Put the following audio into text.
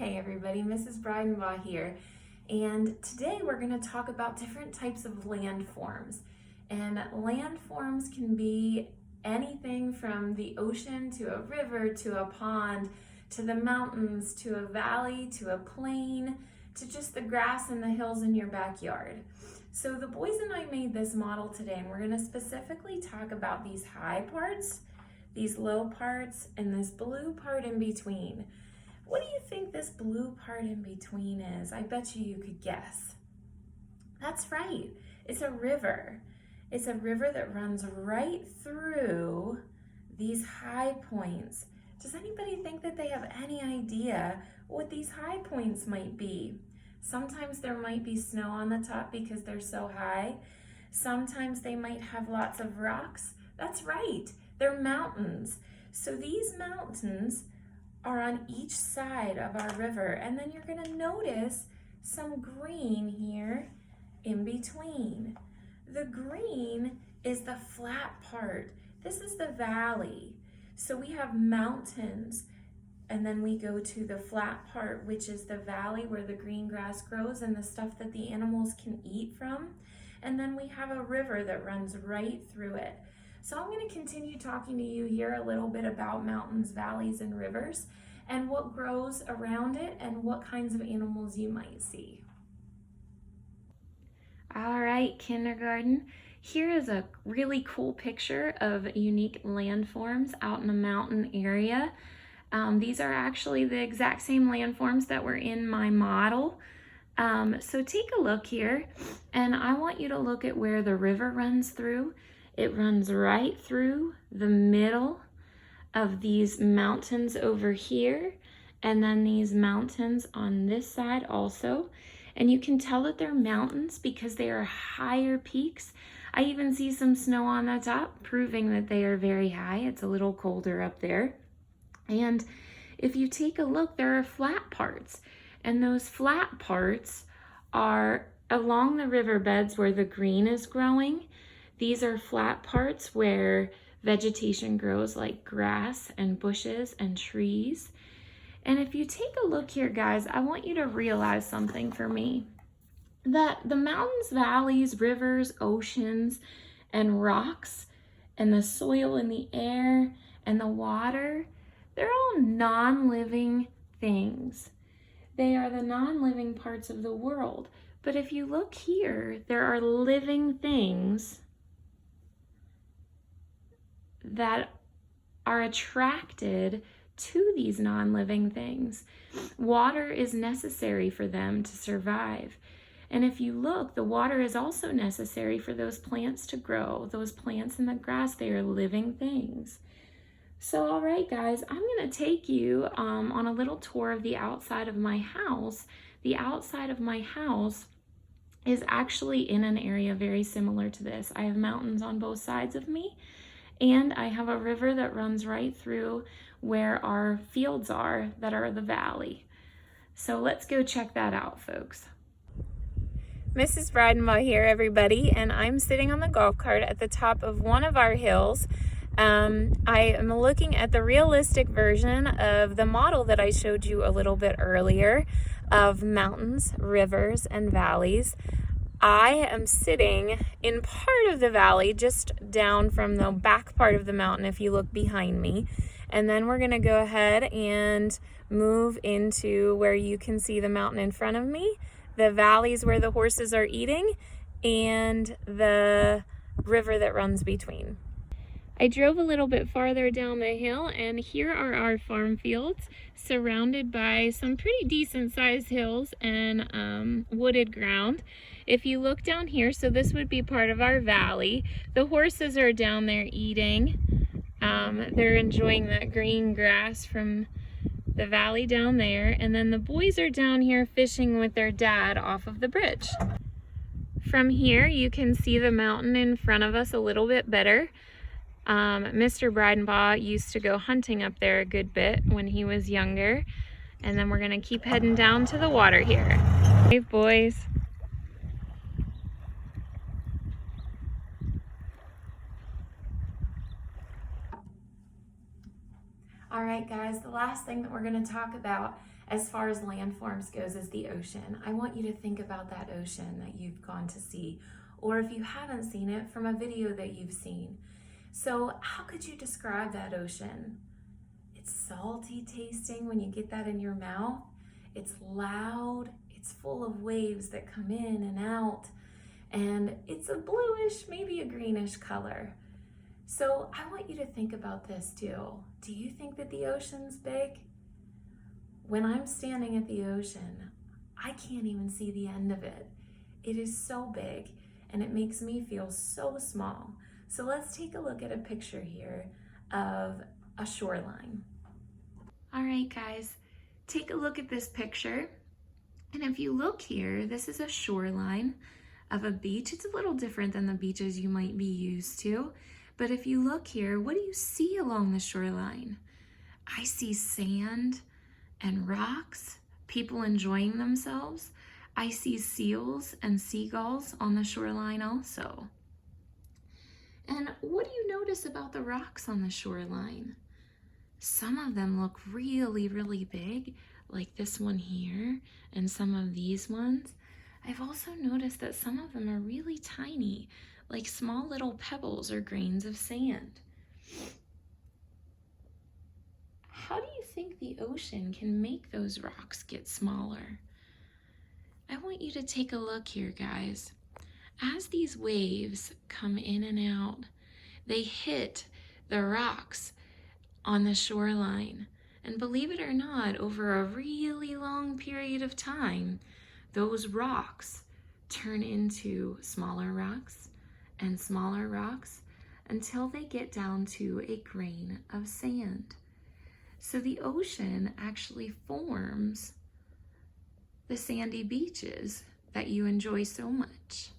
Hey everybody, Mrs. Breidenbaugh here, and today we're going to talk about different types of landforms. And landforms can be anything from the ocean to a river to a pond to the mountains to a valley to a plain to just the grass and the hills in your backyard. So the boys and I made this model today, and we're going to specifically talk about these high parts, these low parts, and this blue part in between. What do you think this blue part in between is? I bet you could guess. That's right, it's a river. It's a river that runs right through these high points. Does anybody think that they have any idea what these high points might be? Sometimes there might be snow on the top because they're so high. Sometimes they might have lots of rocks. That's right, they're mountains. So these mountains are on each side of our river, and then you're going to notice some green here in between. The green is the flat part. This is the valley. So we have mountains, and then we go to the flat part, which is the valley where the green grass grows and the stuff that the animals can eat from. And then we have a river that runs right through it. So I'm going to continue talking to you here a little bit about mountains, valleys, and rivers, and what grows around it and what kinds of animals you might see. All right, kindergarten. Here is a really cool picture of unique landforms out in a mountain area. These are actually the exact same landforms that were in my model. So take a look here, and I want you to look at where the river runs through. It runs right through the middle of these mountains over here, and then these mountains on this side also. And you can tell that they're mountains because they are higher peaks. I even see some snow on the top, proving that they are very high. It's a little colder up there. And if you take a look, there are flat parts, and those flat parts are along the riverbeds where the green is growing. These are flat parts where vegetation grows like grass and bushes and trees. And if you take a look here, guys, I want you to realize something for me. That the mountains, valleys, rivers, oceans, and rocks, and the soil and the air and the water, they're all non-living things. They are the non-living parts of the world. But if you look here, there are living things that are attracted to these non-living things. Water is necessary for them to survive. And if you look, the water is also necessary for those plants to grow. Those plants and the grass, they are living things. So, all right, guys, I'm going to take you on a little tour of the outside of my house. The outside of my house is actually in an area very similar to this. I have mountains on both sides of me, and I have a river that runs right through where our fields are that are the valley. So let's go check that out, folks. Mrs. Breidenbaugh here, everybody, and I'm sitting on the golf cart at the top of one of our hills. I am looking at the realistic version of the model that I showed you a little bit earlier of mountains, rivers, and valleys. I am sitting in part of the valley, just down from the back part of the mountain if you look behind me. And then we're going to go ahead and move into where you can see the mountain in front of me, the valleys where the horses are eating, and the river that runs between. I drove a little bit farther down the hill, and here are our farm fields surrounded by some pretty decent sized hills and wooded ground. If you look down here, so this would be part of our valley. The horses are down there eating. They're enjoying that green grass from the valley down there. And then the boys are down here fishing with their dad off of the bridge. From here, you can see the mountain in front of us a little bit better. Mr. Breidenbaugh used to go hunting up there a good bit when he was younger. And then we're gonna keep heading down to the water here. Hey, boys. All right. right, guys, the last thing that we're going to talk about as far as landforms goes is the ocean. I want you to think about that ocean that you've gone to see, or if you haven't seen it, from a video that you've seen. So how could you describe that ocean? It's salty tasting when you get that in your mouth. It's loud. It's full of waves that come in and out. And it's a bluish, maybe a greenish color. So I want you to think about this too. Do you think that the ocean's big? When I'm standing at the ocean, I can't even see the end of it. It is so big and it makes me feel so small. So let's take a look at a picture here of a shoreline. All right, guys, take a look at this picture. And if you look here, this is a shoreline of a beach. It's a little different than the beaches you might be used to. But if you look here, what do you see along the shoreline? I see sand and rocks, people enjoying themselves. I see seals and seagulls on the shoreline also. And what do you notice about the rocks on the shoreline? Some of them look really, really big, like this one here, and some of these ones. I've also noticed that some of them are really tiny, like small little pebbles or grains of sand. How do you think the ocean can make those rocks get smaller? I want you to take a look here, guys. As these waves come in and out, they hit the rocks on the shoreline. And believe it or not, over a really long period of time, those rocks turn into smaller rocks and smaller rocks until they get down to a grain of sand. So the ocean actually forms the sandy beaches that you enjoy so much.